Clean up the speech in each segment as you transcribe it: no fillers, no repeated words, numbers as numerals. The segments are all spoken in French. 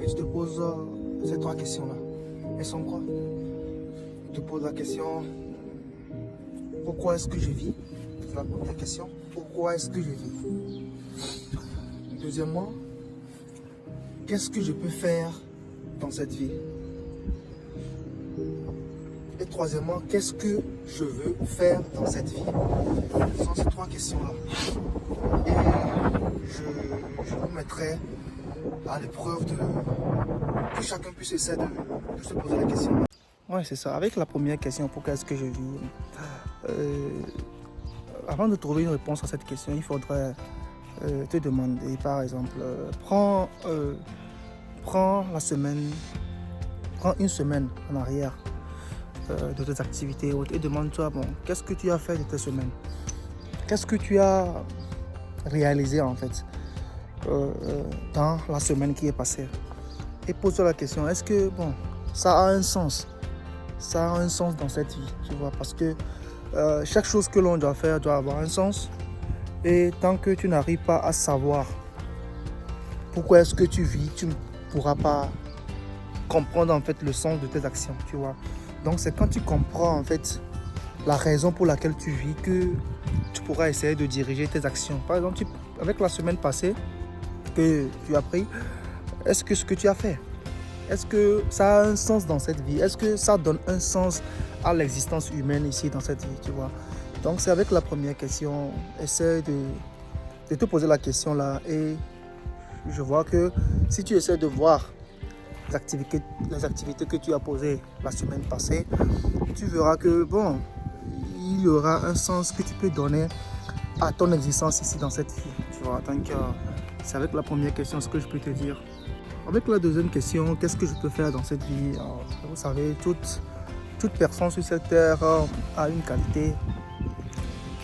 et tu te poses ces trois questions-là. Elles sont quoi? Tu te poses la question, pourquoi est-ce que je vis? C'est la première question. Pourquoi est-ce que je vis? Deuxièmement, qu'est-ce que je peux faire dans cette vie? Et troisièmement, qu'est-ce que je veux faire dans cette vie? Ce sont ces trois questions-là. Et je vous mettrai à l'épreuve que chacun puisse essayer de se poser la question. Ouais, c'est ça. Avec la première question, pourquoi est-ce que je vis? Avant de trouver une réponse à cette question, il faudrait te demander, par exemple, prends une semaine en arrière de tes activités et demande-toi, bon, qu'est-ce que tu as fait de tes semaines? Qu'est-ce que tu as réalisé en fait dans la semaine qui est passée? Et pose-toi la question, est-ce que bon, ça a un sens? Ça a un sens dans cette vie, tu vois, parce que chaque chose que l'on doit faire doit avoir un sens. Et tant que tu n'arrives pas à savoir pourquoi est-ce que tu vis, tu ne pourras pas comprendre en fait le sens de tes actions, tu vois. Donc c'est quand tu comprends en fait la raison pour laquelle tu vis que tu pourras essayer de diriger tes actions. Par exemple, avec la semaine passée que tu as pris, est-ce que ce que tu as fait, est-ce que ça a un sens dans cette vie? Est-ce que ça donne un sens à l'existence humaine ici dans cette vie, tu vois? Donc c'est avec la première question, essaie de te poser la question là et je vois que si tu essaies de voir les activités que tu as posées la semaine passée, tu verras que bon, il y aura un sens que tu peux donner à ton existence ici dans cette vie, tu vois. Donc c'est avec la première question ce que je peux te dire. Avec la deuxième question, qu'est-ce que je peux faire dans cette vie? Alors, vous savez, toute personne sur cette terre a une qualité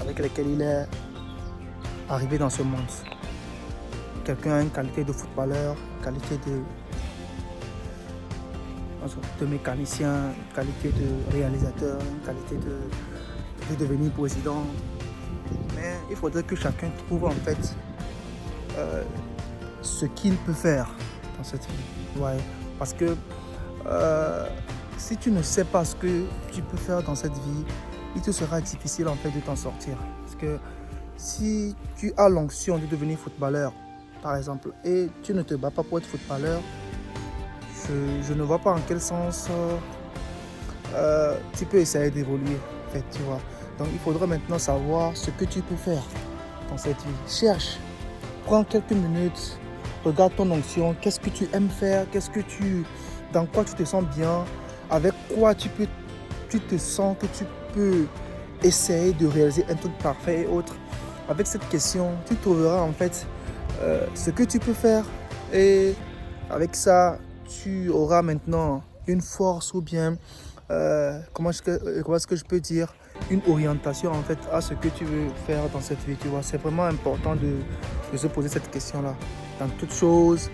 avec laquelle il est arrivé dans ce monde. Quelqu'un a une qualité de footballeur, une qualité de mécanicien, une qualité de réalisateur, une qualité de devenir président. Mais il faudrait que chacun trouve en fait ce qu'il peut faire dans cette vie. Ouais. Parce que si tu ne sais pas ce que tu peux faire dans cette vie, il te sera difficile en fait de t'en sortir. Parce que si tu as l'onction de devenir footballeur, par exemple, et tu ne te bats pas pour être footballeur, je ne vois pas en quel sens tu peux essayer d'évoluer, en fait, tu vois. Donc il faudra maintenant savoir ce que tu peux faire dans cette vie. Cherche, prends quelques minutes, regarde ton onction, qu'est-ce que tu aimes faire, dans quoi tu te sens bien, avec quoi tu te sens que tu peux essayer de réaliser un truc parfait et autre. Avec cette question, tu trouveras en fait ce que tu peux faire et avec ça, tu auras maintenant une force ou bien, comment est-ce que je peux dire, une orientation en fait à ce que tu veux faire dans cette vie, tu vois. C'est vraiment important de se poser cette question-là. Dans toute chose,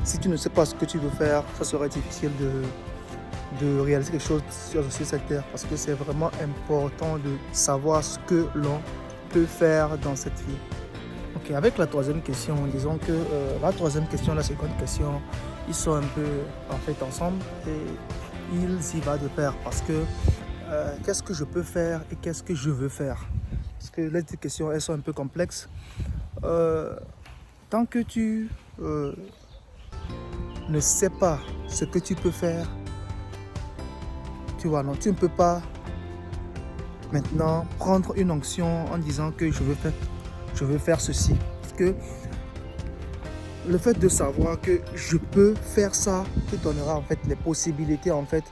si tu ne sais pas ce que tu veux faire, ça serait difficile de réaliser quelque chose sur cette terre parce que c'est vraiment important de savoir ce que l'on peut faire dans cette vie. Ok, avec la troisième question, disons que la troisième question, la seconde question, ils sont un peu en fait ensemble et ils y vont de pair parce que qu'est-ce que je peux faire et qu'est-ce que je veux faire? Parce que les deux questions, elles sont un peu complexes. Tant que tu ne sais pas ce que tu peux faire, tu vois, non, tu ne peux pas maintenant prendre une onction en disant que je veux faire ceci. Parce que le fait de savoir que je peux faire ça te donnera en fait les possibilités, en fait,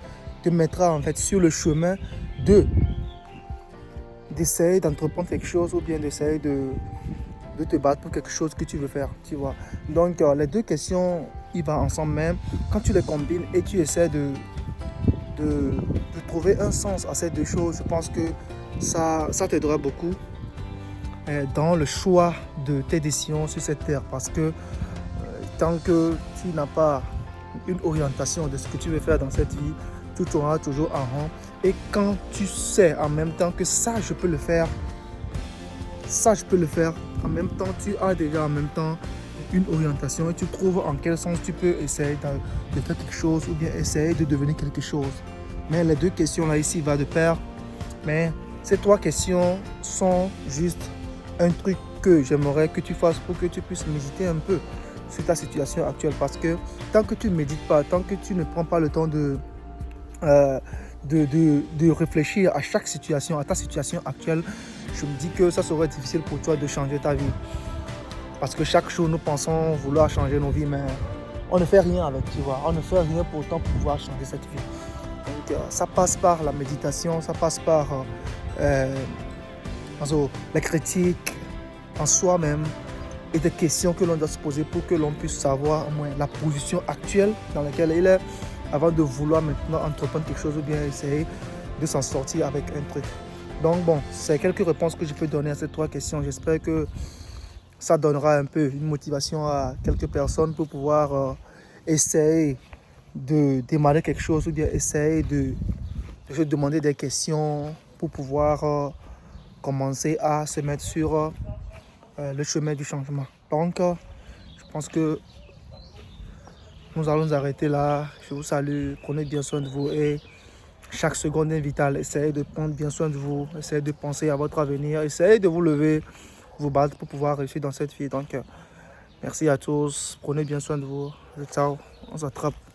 te mettra en fait sur le chemin d'essayer d'entreprendre quelque chose ou bien d'essayer de te battre pour quelque chose que tu veux faire, tu vois. Donc les deux questions, ils vont ensemble même. Quand tu les combines et tu essaies de trouver un sens à ces deux choses, je pense que ça t'aidera beaucoup dans le choix de tes décisions sur cette terre parce que tant que tu n'as pas une orientation de ce que tu veux faire dans cette vie, tu tourneras toujours en rond. Et quand tu sais en même temps que ça je peux le faire, en même temps tu as déjà en même temps une orientation et tu trouves en quel sens tu peux essayer de faire quelque chose ou bien essayer de devenir quelque chose. Mais les deux questions là ici vont de pair. Mais ces trois questions sont juste un truc que j'aimerais que tu fasses pour que tu puisses méditer un peu sur ta situation actuelle. Parce que tant que tu ne médites pas, tant que tu ne prends pas le temps euh, de réfléchir à chaque situation, à ta situation actuelle, je me dis que ça serait difficile pour toi de changer ta vie. Parce que chaque jour, nous pensons vouloir changer nos vies, mais on ne fait rien avec, tu vois. On ne fait rien pour autant pour pouvoir changer cette vie. Donc, ça passe par la méditation, ça passe par les critiques en soi-même et des questions que l'on doit se poser pour que l'on puisse savoir au moins la position actuelle dans laquelle il est avant de vouloir maintenant entreprendre quelque chose ou bien essayer de s'en sortir avec un truc. Donc bon, c'est quelques réponses que je peux donner à ces trois questions. J'espère que ça donnera un peu une motivation à quelques personnes pour pouvoir essayer de demander quelque chose ou bien essayer de se demander des questions pour pouvoir commencer à se mettre sur le chemin du changement. Donc, je pense que nous allons nous arrêter là. Je vous salue, prenez bien soin de vous et chaque seconde est vitale. Essayez de prendre bien soin de vous, essayez de penser à votre avenir, essayez de vous lever, vous battre pour pouvoir réussir dans cette vie. Donc, merci à tous, prenez bien soin de vous. Ciao, on s'attrape.